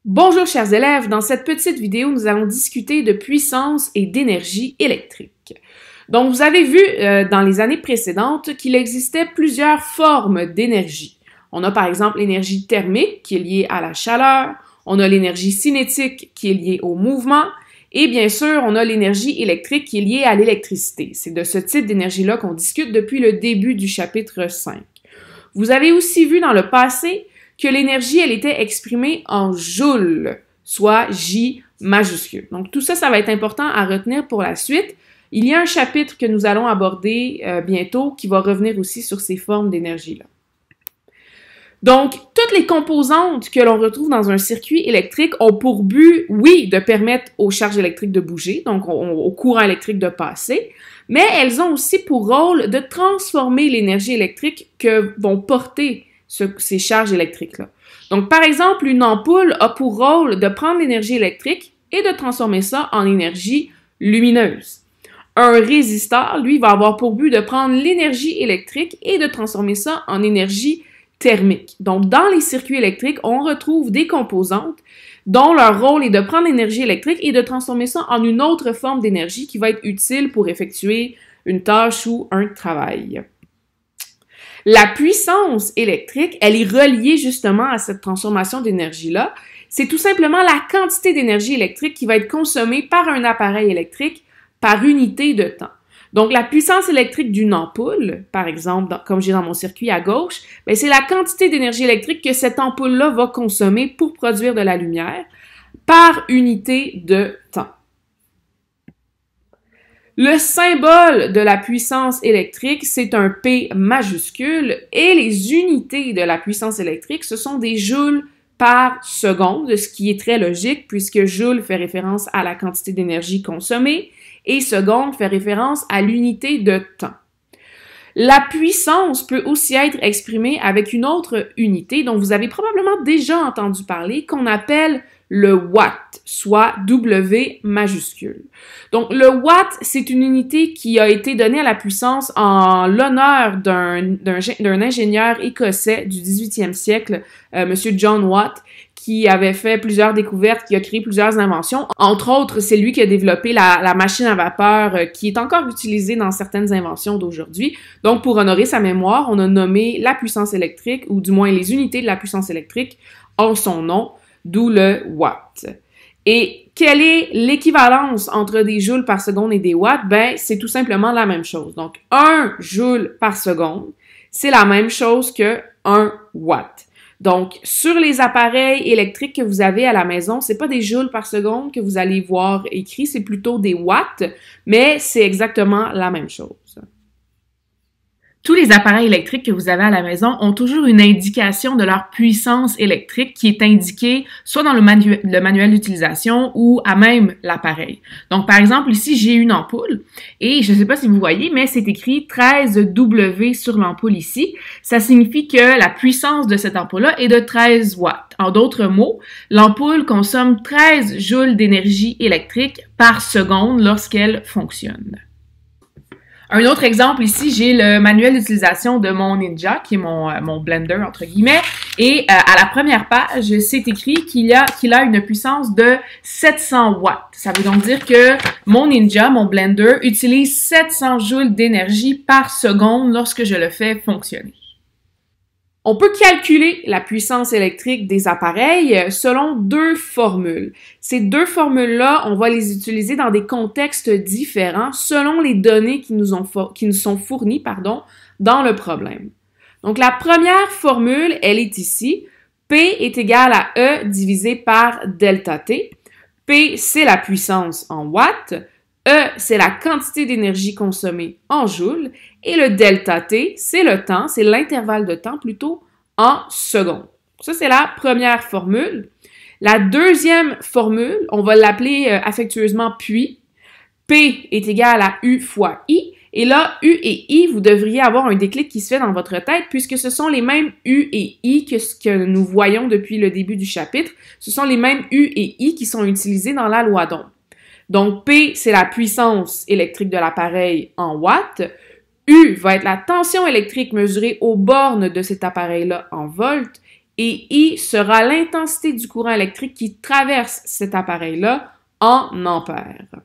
Bonjour chers élèves, dans cette petite vidéo, nous allons discuter de puissance et d'énergie électrique. Donc vous avez vu dans les années précédentes qu'il existait plusieurs formes d'énergie. On a par exemple l'énergie thermique qui est liée à la chaleur, on a l'énergie cinétique qui est liée au mouvement et bien sûr on a l'énergie électrique qui est liée à l'électricité. C'est de ce type d'énergie-là qu'on discute depuis le début du chapitre 5. Vous avez aussi vu dans le passé que l'énergie, elle était exprimée en joules, soit J majuscule. Donc tout ça, ça va être important à retenir pour la suite. Il y a un chapitre que nous allons aborder bientôt qui va revenir aussi sur ces formes d'énergie-là. Donc, toutes les composantes que l'on retrouve dans un circuit électrique ont pour but, oui, de permettre aux charges électriques de bouger, donc au courant électrique de passer, mais elles ont aussi pour rôle de transformer l'énergie électrique que vont porter ces charges électriques-là. Donc, par exemple, une ampoule a pour rôle de prendre l'énergie électrique et de transformer ça en énergie lumineuse. Un résisteur, lui, va avoir pour but de prendre l'énergie électrique et de transformer ça en énergie thermique. Donc, dans les circuits électriques, on retrouve des composantes dont leur rôle est de prendre l'énergie électrique et de transformer ça en une autre forme d'énergie qui va être utile pour effectuer une tâche ou un travail. La puissance électrique, elle est reliée justement à cette transformation d'énergie-là. C'est tout simplement la quantité d'énergie électrique qui va être consommée par un appareil électrique par unité de temps. Donc, la puissance électrique d'une ampoule, par exemple, comme j'ai dans mon circuit à gauche, c'est la quantité d'énergie électrique que cette ampoule-là va consommer pour produire de la lumière par unité de temps. Le symbole de la puissance électrique, c'est un P majuscule et les unités de la puissance électrique, ce sont des joules par seconde, ce qui est très logique puisque joule fait référence à la quantité d'énergie consommée et seconde fait référence à l'unité de temps. La puissance peut aussi être exprimée avec une autre unité dont vous avez probablement déjà entendu parler, qu'on appelle le watt, soit W majuscule. Donc, le watt, c'est une unité qui a été donnée à la puissance en l'honneur d'un ingénieur écossais du 18e siècle, Monsieur John Watt, qui avait fait plusieurs découvertes, qui a créé plusieurs inventions. Entre autres, c'est lui qui a développé la machine à vapeur qui est encore utilisée dans certaines inventions d'aujourd'hui. Donc, pour honorer sa mémoire, on a nommé la puissance électrique, ou du moins les unités de la puissance électrique, en son nom, d'où le watt. Et quelle est l'équivalence entre des joules par seconde et des watts? C'est tout simplement la même chose. Donc, 1 joule par seconde, c'est la même chose que 1 watt. Donc, sur les appareils électriques que vous avez à la maison, c'est pas des joules par seconde que vous allez voir écrit, c'est plutôt des watts, mais c'est exactement la même chose. Tous les appareils électriques que vous avez à la maison ont toujours une indication de leur puissance électrique qui est indiquée soit dans le manuel d'utilisation ou à même l'appareil. Donc, par exemple, ici, j'ai une ampoule et je ne sais pas si vous voyez, mais c'est écrit 13 W sur l'ampoule ici. Ça signifie que la puissance de cette ampoule-là est de 13 watts. En d'autres mots, l'ampoule consomme 13 joules d'énergie électrique par seconde lorsqu'elle fonctionne. Un autre exemple ici, j'ai le manuel d'utilisation de mon Ninja, qui est mon blender, entre guillemets, et à la première page, c'est écrit qu'il a une puissance de 700 watts. Ça veut donc dire que mon Ninja, mon blender, utilise 700 joules d'énergie par seconde lorsque je le fais fonctionner. On peut calculer la puissance électrique des appareils selon deux formules. Ces deux formules-là, on va les utiliser dans des contextes différents selon les données qui nous sont fournies dans le problème. Donc, la première formule, elle est ici. P est égal à E divisé par delta T. P, c'est la puissance en watts. E, c'est la quantité d'énergie consommée en joules. Et le delta T, c'est le temps, c'est l'intervalle de temps plutôt, en secondes. Ça, c'est la première formule. La deuxième formule, on va l'appeler affectueusement puis. P est égal à U fois I. Et là, U et I, vous devriez avoir un déclic qui se fait dans votre tête puisque ce sont les mêmes U et I que ce que nous voyons depuis le début du chapitre. Ce sont les mêmes U et I qui sont utilisés dans la loi d'Ohm. Donc, P, c'est la puissance électrique de l'appareil en watts. U va être la tension électrique mesurée aux bornes de cet appareil-là en volts. et I sera l'intensité du courant électrique qui traverse cet appareil-là en ampères.